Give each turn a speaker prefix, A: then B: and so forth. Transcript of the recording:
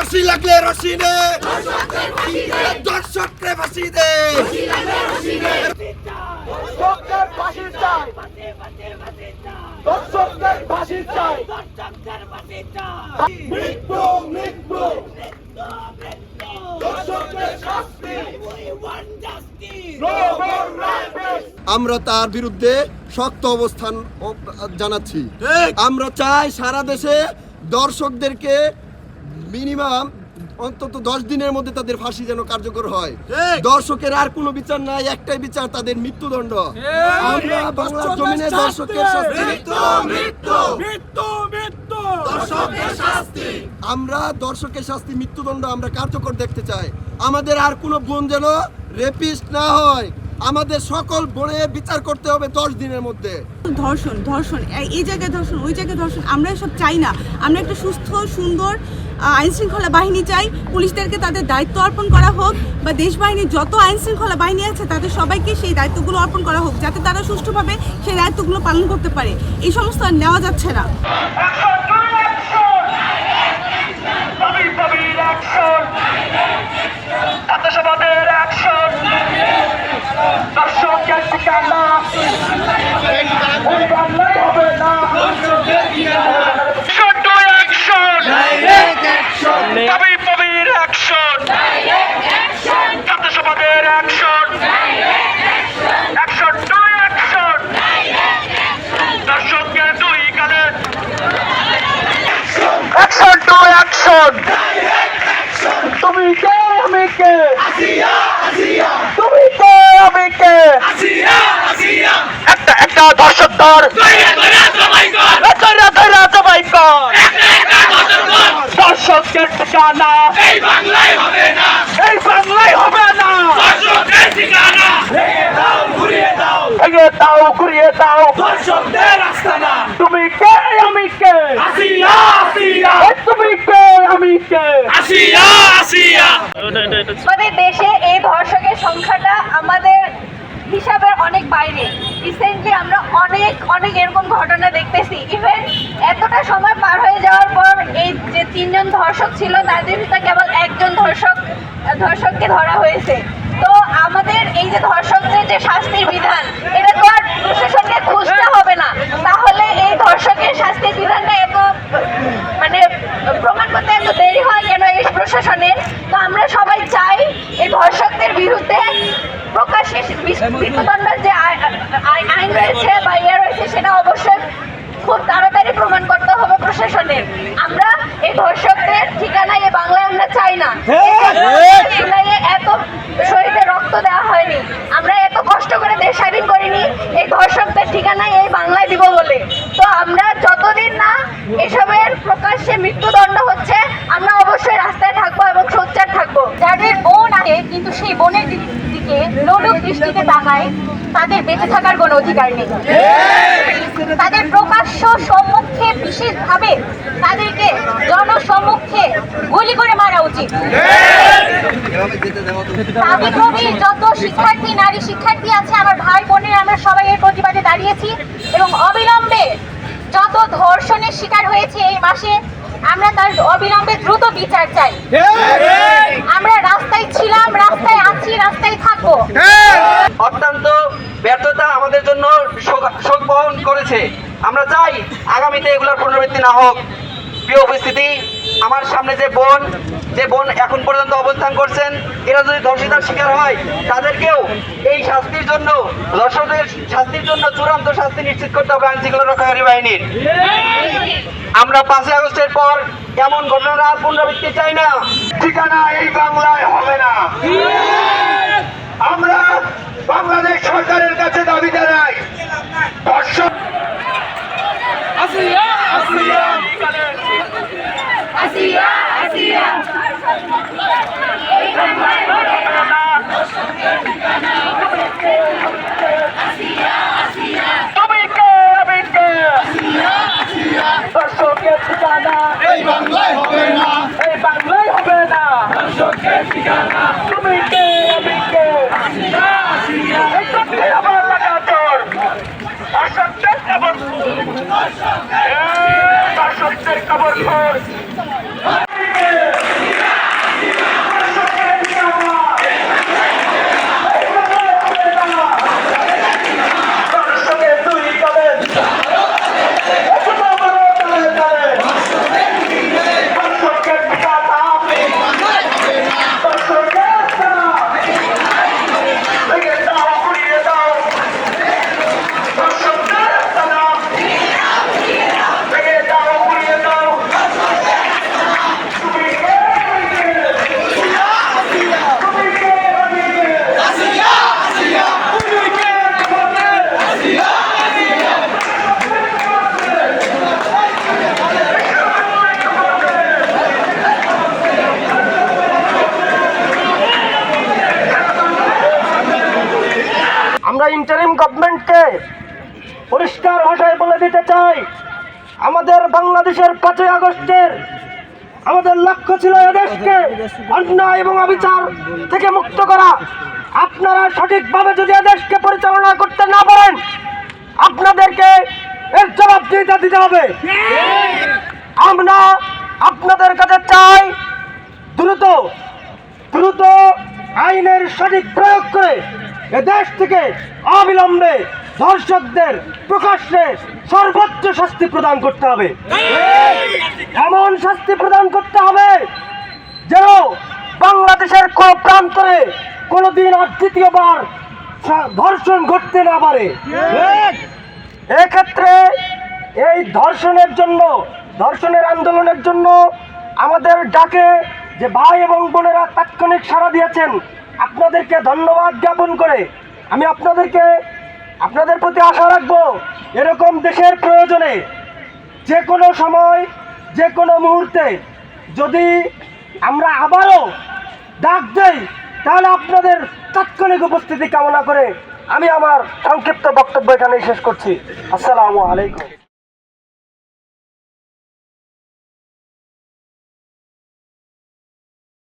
A: রশি লাগলে রশি নে দর্শককে ফাঁসি দে
B: দর্শকদের ফাঁসি চাই দর্শকদের ফাঁসি চাই মৃত্যু মৃত্যু দর্শকদের শাস্তি
A: আমরা তার বিরুদ্ধে শক্ত অবস্থান জানাচ্ছি। আমরা চাই সারা দেশে দর্শকদেরকে মিনিমাম অন্তত 10 দিনের মধ্যে তাদের ফাঁসি যেন কার্যকর হয়। দর্শকের আর কোনো বিচার নাই, একটাই বিচার, তাদের মৃত্যুদণ্ড। আমরা বাংলার জমিনে দর্শকের আমরা দর্শকের শাস্তি মৃত্যুদণ্ড আমরা কার্যকর দেখতে চাই। আমাদের আর কোনো বোন যেন রেপিস্ট না হয়। আমাদের সকল বোনের বিচার করতে হবে 10 দিনের মধ্যে।
C: ধর্ষণ এই জায়গায় ধর্ষণ, ওই জায়গায় ধর্ষণ, আমরা এসব চাই না। আমরা একটা সুস্থ সুন্দর আইন শৃঙ্খলা বাহিনী চাই। পুলিশদেরকে তাদের দায়িত্ব অর্পণ করা হোক, বা দেশ বাহিনীর যত আইন শৃঙ্খলা বাহিনী আছে তাদের সবাইকে সেই দায়িত্বগুলো অর্পণ করা হোক, যাতে তারা সুষ্ঠুভাবে সেই দায়িত্বগুলো পালন করতে পারে। এই সমস্ত আর নেওয়া যাচ্ছে না।
B: তুমি কে আমি কে তুমি কে আমি কে একটা ধর্ষক ধর দর্শকের ঠিকানা এই বাংলায় হবে না ভেঙে দাও ঘুরিয়ে দাও দর্শকদের আস্তানা। তুমি কে আমি কে তুমি কে আমি কে
D: আমাদের দেশে এই ধর্ষকের সংখ্যাটা আমাদের হিসাবের অনেক বাইরে। রিসেন্টলি আমরা অনেক এরকম ঘটনা দেখতেছি। ইভেন এতটা সময় পার হয়ে যাওয়ার পর এই যে 3 জন ধর্ষক ছিল তাদের ভিতরে কেবল একজন ধর্ষককে ধরা হয়েছে। তো আমাদের এই যে ধর্ষকদের যে শাস্তির বিধান, এটা তো আর প্রশাসনকে খুঁজতে হবে না। তাহলে এই ধর্ষকের শাস্তির বিধানটা এত প্রমাণ করতে এত দেরি হয় কেন এই প্রশাসনের? তো আমরা সবাই চাই এই ধর্ষকদের বিরুদ্ধে প্রকাশ্যে মৃত্যুদণ্ডের যে আইন রয়েছে বা রয়েছে সেটা অবশ্যই খুব তাড়াতাড়ি প্রমাণ করতে হবে প্রশাসনের। আমরা এই ধর্ষকদের ঠিকানায় এই বাংলায় আমরা চাই না। এত শহীদের রক্ত দেওয়া হয়নি, আমরা এত কষ্ট করে দেশ স্বাধীন করিনি এই ধর্ষকদের ঠিকানায় এই বাংলায় দিব বলে। তো আমরা যতদিন না এসবের প্রকাশ্যে মৃত্যুদণ্ড হচ্ছে আমরা অবশ্যই রাস্তায় থাকবো এবং সোচ্চার থাকবো।
E: যাদের বোন আছে কিন্তু সেই বোনের দিকে লোলুপ দৃষ্টিতে তাকায়, তাদের বেঁচে থাকার কোনো অধিকার নেই। তাদের প্রকাশ্য সম্মুখে বিশেষভাবে তাদেরকে জনসম্মুখে গুলি করে মারা উচিত। যত নারী শিক্ষার্থী আছে, আমার ভাই বোনের, আমরা সবাই এর প্রতিবাদে দাঁড়িয়েছি এবং অবিলম্বে যত ধর্ষণের শিকার হয়েছে এই মাসে আমরা তার অবিলম্বে দ্রুত বিচার চাই। আমরা রাস্তায় ছিলাম, রাস্তায় আছি, রাস্তায় থাকবো।
F: অত্যন্ত ব্যর্থতা আমাদের জন্য শোক বহন করেছে। আমরা চাই আগামীতে এগুলোর পুনরাবৃত্তি না হোক। প্রিয় উপস্থিতি, আমার সামনে যে বোন এখন পর্যন্ত অবস্থান করছেন, এরা যদি ধর্ষিতার শিকার হয় তাদেরকেও এই শাস্তির জন্য, ধর্ষকদের শাস্তির জন্য চূড়ান্ত শাস্তি নিশ্চিত করতে হবে আইনশৃঙ্খলা রক্ষাকারী বাহিনীর। আমরা 5ই আগস্টের পর এমন ঘটনার আর পুনরাবৃত্তি চাই না।
B: ঠিকানা এই বাংলায় হবে না। আমরা বাংলাদেশ সরকারের কাছে দাবি জানাই, ধর্ষক দর্শকের ঠিকানা এই বাংলায় হবে না। তুমি কে আমি কে আমার লাগাতর দর্শকদের খবর ইন্টারিম গভর্নমেন্টকে পরিষ্কার ভাষায় বলে দিতে চাই, আমাদের বাংলাদেশের 5ই আগস্টের আমাদের লক্ষ্য ছিল এদেশকে অন্যায় এবং অবিচার থেকে মুক্ত করা। আপনারা সঠিকভাবে যদি এদেশকে পরিচালনা করতে না পারেন, আপনাদেরকে এর জবাবদিহিতা দিতে হবে। আমরা আপনাদের কাছে চাই দ্রুত আইনের সঠিক প্রয়োগ করে এদেশ থেকে অবিলম্বে ধর্ষকদের প্রকাশ্যে সর্বোচ্চ শাস্তি প্রদান করতে হবে। এমন শাস্তি প্রদান করতে হবে যেন বাংলাদেশের কোন প্রান্তরে কোনোদিন আর দ্বিতীয়বার ধর্ষণ ঘটতে না পারে। এক্ষেত্রে এই ধর্ষণের আন্দোলনের জন্য আমাদের ডাকে যে ভাই এবং বোনেরা তাৎক্ষণিক সাড়া দিয়েছেন, আপনাদেরকে ধন্যবাদ জ্ঞাপন করে আমি আপনাদের প্রতি আশা রাখবো, এরকম দেশের প্রয়োজনে যে কোনো সময় যে কোনো মুহূর্তে যদি আমরা আবারও ডাক দেই, তাহলে আপনাদের তাৎক্ষণিক উপস্থিতি কামনা করে আমি আমার সংক্ষিপ্ত বক্তব্য এখানে শেষ করছি। আসসালামু আলাইকুম।